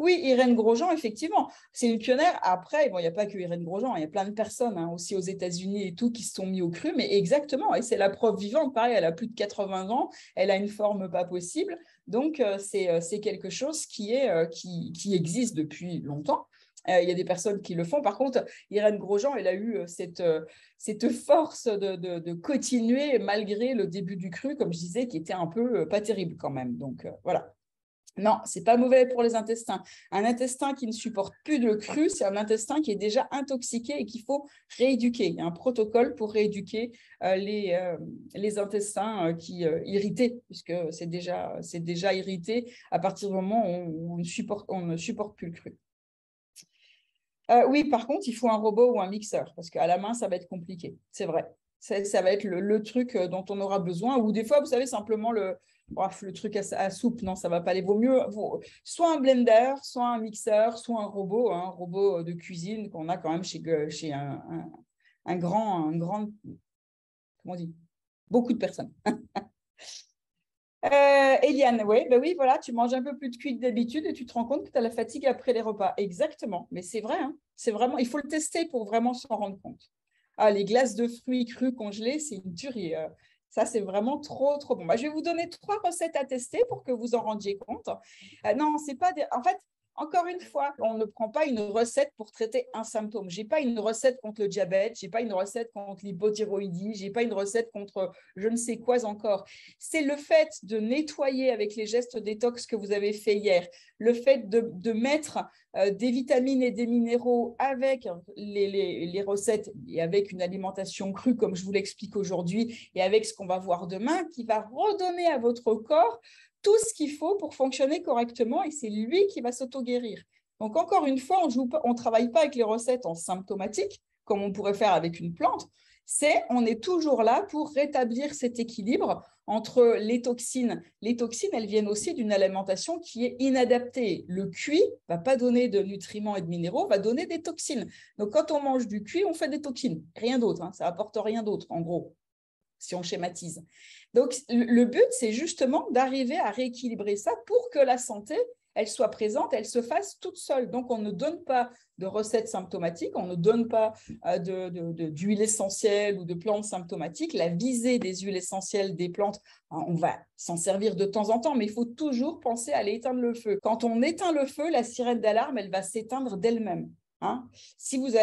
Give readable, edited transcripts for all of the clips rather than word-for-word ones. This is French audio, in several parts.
Oui, Irène Grosjean, effectivement, c'est une pionnière. Après, bon, il n'y a pas que Irène Grosjean, il y a plein de personnes aussi aux États-Unis et tout qui se sont mis au cru, mais exactement, et c'est la preuve vivante. Pareil, elle a plus de 80 ans, elle a une forme pas possible, donc c'est quelque chose qui existe depuis longtemps. Il y a des personnes qui le font. Par contre, Irène Grosjean, elle a eu cette force de continuer malgré le début du cru, comme je disais, qui était un peu pas terrible quand même. Donc, voilà. Non, c'est pas mauvais pour les intestins. Un intestin qui ne supporte plus le cru, c'est un intestin qui est déjà intoxiqué et qu'il faut rééduquer. Il y a un protocole pour rééduquer les intestins irrités, puisque c'est déjà irrité à partir du moment où on ne supporte plus le cru. Oui, par contre, il faut un robot ou un mixeur, parce qu'à la main, ça va être compliqué. C'est vrai. Ça va être le truc dont on aura besoin. Ou des fois, vous savez, simplement le truc à soupe, non, ça ne va pas aller. Vaut mieux soit un blender, soit un mixeur, soit un robot de cuisine qu'on a quand même chez un grand, comment on dit, beaucoup de personnes. Eliane, oui, ben oui, voilà, tu manges un peu plus de cuit que d'habitude et tu te rends compte que tu as la fatigue après les repas. Exactement, mais c'est vrai, hein, c'est vraiment, il faut le tester pour vraiment s'en rendre compte. Ah, les glaces de fruits crus congelés, c'est une tuerie. Ça, c'est vraiment trop, trop bon. Bah, je vais vous donner 3 recettes à tester pour que vous en rendiez compte. Non, c'est pas en fait, encore une fois, on ne prend pas une recette pour traiter un symptôme. Je n'ai pas une recette contre le diabète, je n'ai pas une recette contre l'hypothyroïdie, je n'ai pas une recette contre je ne sais quoi encore. C'est le fait de nettoyer avec les gestes détox que vous avez fait hier, le fait de mettre des vitamines et des minéraux avec les recettes et avec une alimentation crue, comme je vous l'explique aujourd'hui, et avec ce qu'on va voir demain, qui va redonner à votre corps tout ce qu'il faut pour fonctionner correctement et c'est lui qui va s'auto-guérir. Donc, encore une fois, on ne travaille pas avec les recettes en symptomatique, comme on pourrait faire avec une plante. On est toujours là pour rétablir cet équilibre entre les toxines. Les toxines, elles viennent aussi d'une alimentation qui est inadaptée. Le cuit ne va pas donner de nutriments et de minéraux, va donner des toxines. Donc, quand on mange du cuit, on fait des toxines. Rien d'autre, hein, ça apporte rien d'autre, en gros, si on schématise. Donc, le but, c'est justement d'arriver à rééquilibrer ça pour que la santé, elle soit présente, elle se fasse toute seule. Donc, on ne donne pas de recettes symptomatiques, on ne donne pas d'huile essentielle ou de plantes symptomatiques. La visée des huiles essentielles des plantes, on va s'en servir de temps en temps, mais il faut toujours penser à aller éteindre le feu. Quand on éteint le feu, la sirène d'alarme, elle va s'éteindre d'elle-même. Hein, si vous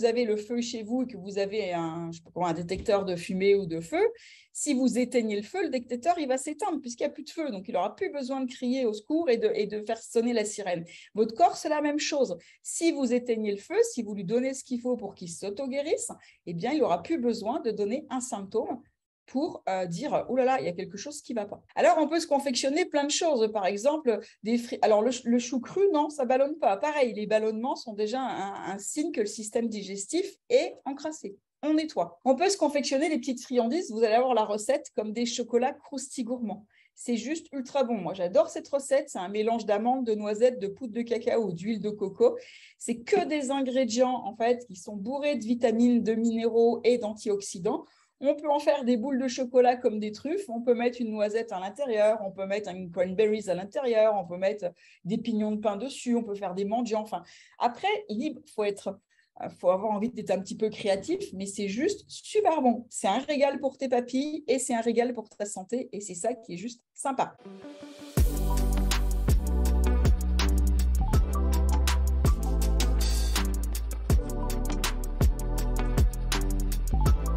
avez le feu chez vous et que vous avez un détecteur de fumée ou de feu, si vous éteignez le feu, le détecteur il va s'éteindre puisqu'il n'y a plus de feu. Donc, il n'aura plus besoin de crier au secours et de faire sonner la sirène. Votre corps, c'est la même chose. Si vous éteignez le feu, si vous lui donnez ce qu'il faut pour qu'il s'auto-guérisse, eh bien, il n'aura plus besoin de donner un symptôme pour dire « Oh là là, il y a quelque chose qui ne va pas ». Alors, on peut se confectionner plein de choses. Par exemple, des frites. Alors, le chou cru, non, ça ne ballonne pas. Pareil, les ballonnements sont déjà un signe que le système digestif est encrassé. On nettoie. On peut se confectionner des petites friandises. Vous allez avoir la recette comme des chocolats croustilles-gourmands. C'est juste ultra bon. Moi, j'adore cette recette. C'est un mélange d'amandes, de noisettes, de poudre de cacao, d'huile de coco. C'est que des ingrédients, en fait, qui sont bourrés de vitamines, de minéraux et d'antioxydants. On peut en faire des boules de chocolat comme des truffes, on peut mettre une noisette à l'intérieur, on peut mettre une cranberries à l'intérieur, on peut mettre des pignons de pain dessus, on peut faire des mendiants. Enfin, après, libre, faut avoir envie d'être un petit peu créatif, mais c'est juste super bon. C'est un régal pour tes papilles et c'est un régal pour ta santé et c'est ça qui est juste sympa.